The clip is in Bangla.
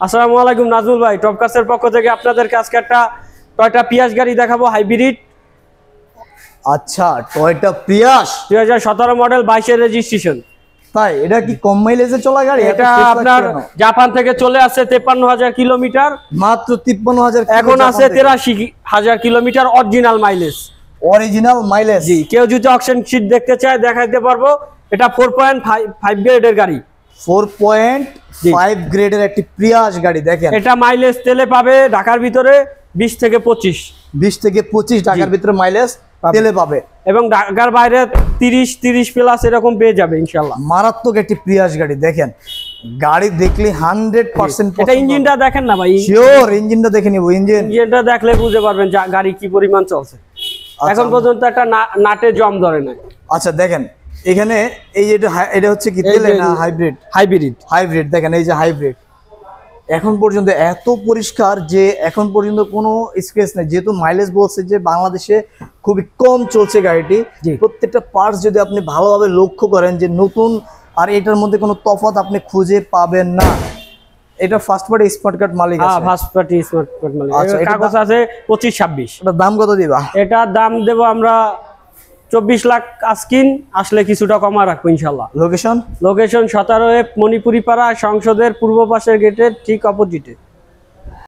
আসসালামু আলাইকুম নাজমুল ভাই, টপকাসের পক্ষ থেকে আপনাদেরকে আজকে একটা টয়োটা পিয়াস গাড়ি দেখাবো, হাইব্রিড। আচ্ছা, টয়োটা প্রিয়াস 2017 মডেল, 22 রেজিস্ট্রেশন। তাই এটা কি কম মাইলেজে চলা গাড়ি? এটা আপনার জাপান থেকে চলে আসছে 53,000 কিলোমিটার, মাত্র 53,000। এখন আছে 83,000 kilometre original mileage. Original mileage. জি, কেউ যদি অকশন শীট দেখতে চায় দেখাইতে পারবো। এটা 4.5 গ্রেডের গাড়ি। 4.5 গ্রেডের একটি প্রিয়াস গাড়ি। দেখেন এটা মাইলেজ তেলে পাবে ঢাকার ভিতরে 20 থেকে 25। 20 থেকে 25 ঢাকার ভিতরে মাইলেজ তেলে পাবে, এবং ঢাকার বাইরে 30 প্লাস এরকম পেয়ে যাবে ইনশাআল্লাহ। মারাত্মক একটি প্রিয়াস গাড়ি। দেখেন গাড়ি দেখলে 100% এটা ইঞ্জিনটা দেখেন না ভাই, শিওর ইঞ্জিনটা দেখে নিব। ইঞ্জিনটা দেখলে বুঝতে পারবেন গাড়ি কি পরিমাণ চলছে। এখন পর্যন্ত একটা নাটে জম ধরে নাই। আচ্ছা দেখেন এখানে এই এটা হচ্ছে কি তেলে না হাইব্রিড? হাইব্রিড। দেখেন এই যে হাইব্রিড, এখন পর্যন্ত এত পরিষ্কার যে এখন পর্যন্ত কোনো স্ক্র্যাচ নেই, যেহেতু মাইলেজ বলছে যে বাংলাদেশে খুবই কম চলছে গাড়িটি। প্রত্যেকটা পার্টস যদি আপনি ভালোভাবে লক্ষ্য করেন যে নতুন, আর এটার মধ্যে কোনো তফাৎ আপনি খুঁজে পাবেন না। এটা ফার্স্ট পার্টি স্মার্ট কার্ড মালিক আছে। ফার্স্ট পার্টি স্মার্ট কার্ড মালিক। আচ্ছা, কাগজ আছে 25-26। এটার দাম কত দিবা? এটার দাম দেব আমরা 24 লাখ। আজকিন আসলে কিছুটা কমা রাখবো ইনশাআল্লাহ। লোকেশন 17 মণিপুরি পাড়া, সংসদের পূর্ব পাশের গেটের ঠিক অপোজিটে।